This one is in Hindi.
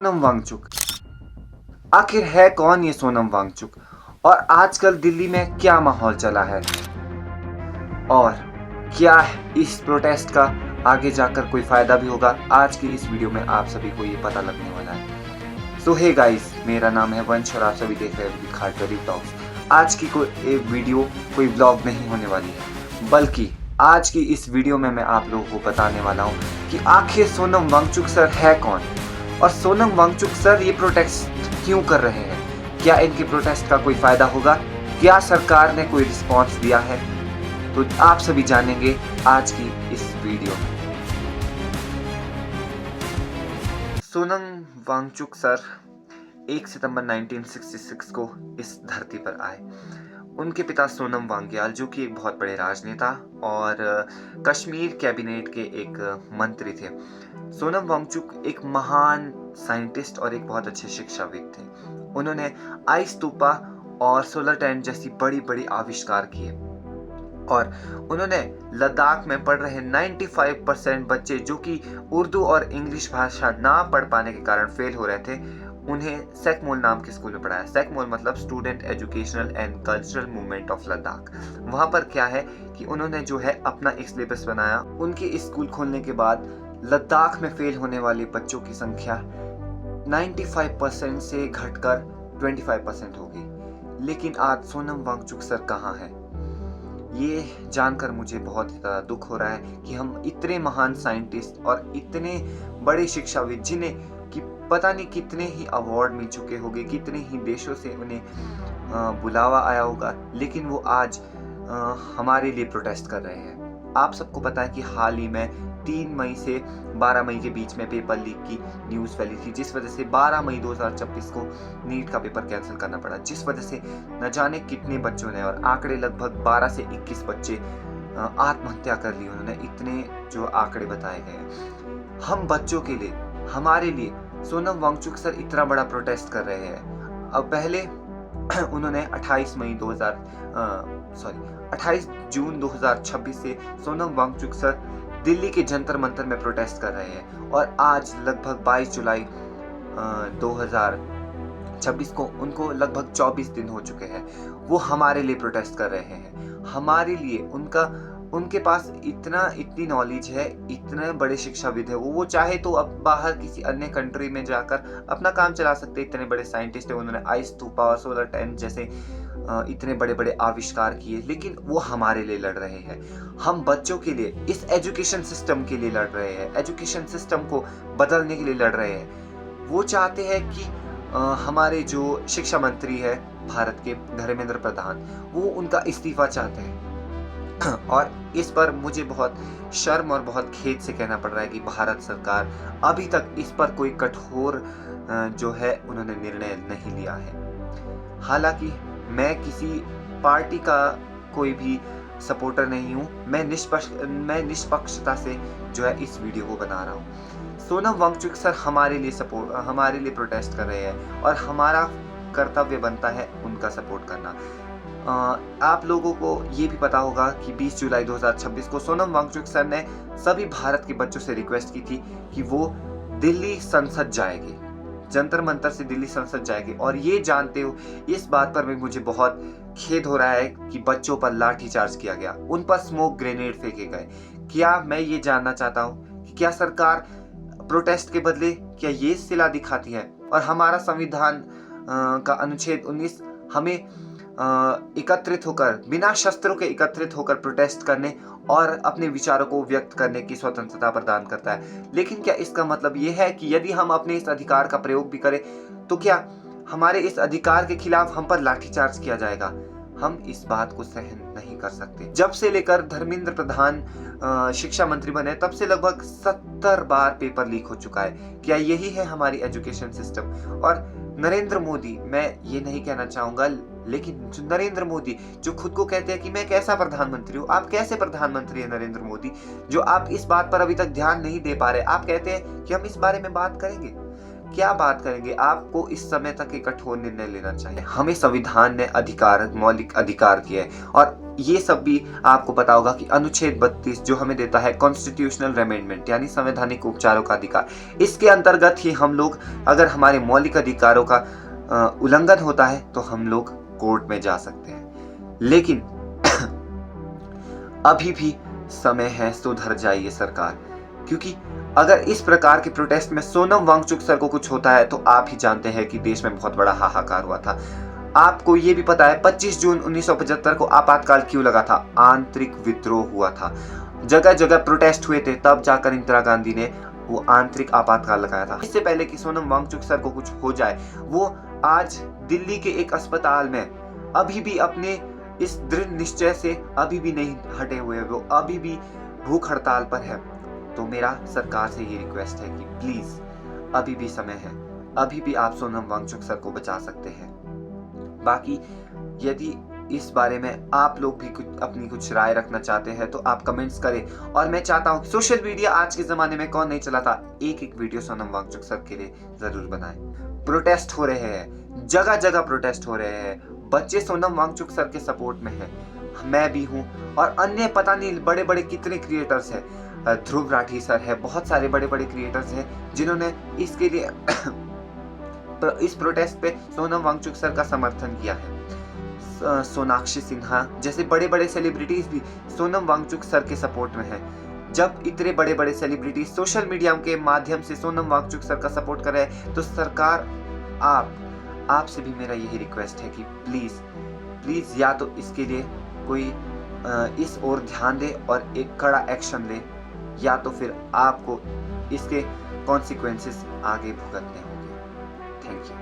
सोनम वांगचुक। आखिर है कौन ये सोनम वांगचुक और आजकल दिल्ली में क्या माहौल चला है और क्या इस प्रोटेस्ट का आगे जाकर कोई फायदा भी होगा। आज की इस वीडियो में आप सभी को ये पता लगने वाला है। सो हे गाइस, मेरा नाम है वंश और आप सभी देख रहे हैं खाटरी ब्लॉग्स। आज की कोई वीडियो कोई ब्लॉग नहीं होने वाली है, बल्कि आज की इस वीडियो में मैं आप लोगों को बताने वाला हूँ कि आखिर सोनम वांगचुक सर है कौन और सोनम वांगचुक सर ये प्रोटेस्ट क्यों कर रहे हैं। क्या इनके प्रोटेस्ट का कोई फायदा होगा? क्या सरकार ने कोई रिस्पॉन्स दिया है? तो आप सभी जानेंगे आज की इस वीडियो में। सोनम वांगचुक सर 1 सितंबर 1966 को इस धरती पर आए। उनके पिता सोनम वांग्याल, जो कि एक बहुत बड़े राजनेता और कश्मीर कैबिनेट के एक मंत्री थे। सोनम वांगचुक एक महान साइंटिस्ट और एक बहुत अच्छे शिक्षाविद थे। उन्होंने आइस्तूपा और सोलर टैंक जैसी बड़ी बड़ी आविष्कार किए और उन्होंने लद्दाख में पढ़ रहे 95% बच्चे जो कि उर्दू और इंग्लिश भाषा ना पढ़ पाने के कारण फेल हो रहे थे, उन्हें सैकमोल नाम के स्कूल में पढ़ाया। सैकमोल मतलब student educational and cultural movement of Ladakh. वहां पर क्या है कि उन्होंने जो है अपना एक सिलेबस बनाया। उनके स्कूल खोलने के बाद लद्दाख में फेल होने वाले बच्चों की संख्या 95% से घटकर 25% हो गई। लेकिन आज सोनम वांगचुक सर कहाँ हैं? ये जानकर मुझे बहुत ज़्यादा दुख हो रहा है कि हम इतने महान साइंटिस्ट और इतने बड़े शिक्षाविद, जिन्हें कि पता नहीं कितने ही अवार्ड मिल चुके होंगे, कितने ही देशों से उन्हें बुलावा आया होगा, लेकिन वो आज हमारे लिए प्रोटेस्ट कर रहे हैं। आप सबको पता है कि हाल ही में 3 मई से 12 मई के बीच में पेपर लीक की न्यूज़ फैली थी, जिस वजह से 12 मई 2026 को नीट का पेपर कैंसिल करना पड़ा, जिस वजह से न जाने कितने बच्चों ने, और आंकड़े लगभग 12 से 21 बच्चे आत्महत्या कर ली उन्होंने। इतने जो आंकड़े बताए गए हैं, हम बच्चों के लिए, हमारे लिए सोनम वांगचुक सर इतना बड़ा प्रोटेस्ट कर रहे हैं। अब पहले उन्होंने 28 जून 2026 से सोनम वांगचुक सर दिल्ली के जंतर मंतर में प्रोटेस्ट कर रहे हैं और आज लगभग 22 जुलाई 2026 को उनको लगभग 24 दिन हो चुके हैं। वो हमारे लिए प्रोटेस्ट कर रहे हैं, हमारे लिए। उनके पास इतनी नॉलेज है, इतने बड़े शिक्षाविद है। वो चाहे तो अब बाहर किसी अन्य कंट्री में जाकर अपना काम चला सकते। इतने बड़े साइंटिस्ट है, उन्होंने आइस्तूपा और सोलर टैंक जैसे इतने बड़े बड़े आविष्कार किए, लेकिन वो हमारे लिए लड़ रहे हैं। हम बच्चों के लिए, इस एजुकेशन सिस्टम के लिए लड़ रहे हैं, एजुकेशन सिस्टम को बदलने के लिए लड़ रहे हैं। वो चाहते हैं कि हमारे जो शिक्षा मंत्री है भारत के, धर्मेंद्र प्रधान, वो उनका इस्तीफा चाहते हैं। और इस पर मुझे बहुत शर्म और बहुत खेद से कहना पड़ रहा है कि भारत सरकार अभी तक इस पर कोई कठोर जो है उन्होंने निर्णय नहीं लिया है। हालांकि मैं किसी पार्टी का कोई भी सपोर्टर नहीं हूँ, मैं निष्पक्षता से जो है इस वीडियो को बना रहा हूँ। सोनम वांगचुक सर हमारे लिए प्रोटेस्ट कर रहे हैं और हमारा कर्तव्य बनता है उनका सपोर्ट करना। आप लोगों को ये भी पता होगा कि 20 जुलाई 2026 को सोनम वांगचुक सर ने सभी भारत के बच्चों से रिक्वेस्ट की थी कि वो दिल्ली संसद जाएंगे, जंतर मंतर से दिल्ली संसद जाएंगे। और ये जानते हो, इस बात पर भी मुझे बहुत खेद हो रहा है कि बच्चों पर लाठीचार्ज किया गया, उन पर स्मोक ग्रेनेड फेंके गए। क्या मैं ये जानना चाहता हूँ कि क्या सरकार प्रोटेस्ट के बदले क्या ये सिला दिखाती है? और हमारा संविधान का अनुच्छेद 19 हमें एकत्रित होकर, बिना शस्त्रों के एकत्रित होकर प्रोटेस्ट करने और अपने विचारों को व्यक्त करने की स्वतंत्रता प्रदान करता है। लेकिन क्या इसका मतलब यह है कि यदि हम अपने इस अधिकार का प्रयोग भी करें तो क्या हमारे इस अधिकार के खिलाफ हम पर लाठीचार्ज किया जाएगा? हम इस बात को सहन नहीं कर सकते। जब से लेकर धर्मेंद्र प्रधान शिक्षा मंत्री बने, तब से लगभग 70 बार पेपर लीक हो चुका है। क्या यही है हमारी एजुकेशन सिस्टम? और नरेंद्र मोदी, मैं ये नहीं कहना चाहूंगा, लेकिन नरेंद्र मोदी जो खुद को कहते हैं कि मैं कैसा प्रधानमंत्री हूँ, आप कैसे प्रधानमंत्री हैं नरेंद्र मोदी, जो आप इस बात पर अभी तक ध्यान नहीं दे पा रहे? आप कहते हैं कि हम इस बारे में बात करेंगे। क्या बात करेंगे? आपको इस समय तक एक कठोर निर्णय लेना चाहिए। हमें संविधान ने अधिकार, मौलिक अधिकार दिए हैं, और ये सब भी आपको पता होगा कि अनुच्छेद 32 जो हमें देता है कॉन्स्टिट्यूशनल अमेंडमेंट, यानी संवैधानिक उपचारों का अधिकार, इसके अंतर्गत ही हम लोग, अगर हमारे मौलिक अधिकारों का उल्लंघन होता है तो हम लोग कोर्ट में जा सकते हैं। लेकिन अभी भी समय है, सुधर जाइए सरकार, क्योंकि अगर इस प्रकार के प्रोटेस्ट में सोनम वांगचुक सर को कुछ होता है तो आप ही जानते हैं कि देश में बहुत बड़ा हाहाकार हुआ था। आपको ये भी पता है 25 जून 1975 को आपातकाल क्यों लगा था? आंतरिक विद्रोह हुआ था, जगह जगह प्रोटेस्ट हुए थे, तब जाकर इंदिरा गांधी ने वो आंतरिक आपातकाल लगाया था। इससे पहले कि सोनम वांगचुक सर को कुछ हो जाए, वो आज दिल्ली के एक अस्पताल में अभी भी अपने इस दृढ़ निश्चय से अभी भी नहीं हटे हुए, वो अभी भी भूख हड़ताल पर है। तो मेरा सरकार से ये रिक्वेस्ट है कि प्लीज अभी भी समय है, अभी भी आप सोनम वांगचुक सर को बचा सकते हैं। बाकी यदि इस बारे में आप लोग भी अपनी कुछ राय रखना चाहते हैं तो आप कमेंट्स करें, और मैं चाहता हूं सोशल मीडिया आज के जमाने में कौन नहीं चलाता, एक एक वीडियो सोनम वांगचुक सर के लिए जरूर बनाएं। प्रोटेस्ट हो रहे हैं, जगह जगह प्रोटेस्ट हो रहे हैं, बच्चे सोनम वांगचुक सर के सपोर्ट में हैं, मैं भी हूं, और अन्य पता नहीं बड़े बड़े कितने क्रिएटर्स हैं, ध्रुव राठी सर है, बहुत सारे बड़े बड़े क्रिएटर्स हैं जिन्होंने इसके लिए इस प्रोटेस्ट पे सोनम वांगचुक सर का समर्थन किया है। सोनाक्षी सिन्हा जैसे बड़े बड़े सेलिब्रिटीज भी सोनम वांगचुक सर के सपोर्ट में हैं। जब इतने बड़े बड़े सेलिब्रिटीज सोशल मीडिया के माध्यम से सोनम वांगचुक सर का सपोर्ट कर रहे हैं, तो सरकार आपसे भी मेरा यही रिक्वेस्ट है कि प्लीज या तो इसके लिए कोई इस ओर ध्यान दे और एक कड़ा एक्शन ले, या तो फिर आपको इसके कॉन्सिक्वेंसेस आगे भुगतने होंगे। Thank you.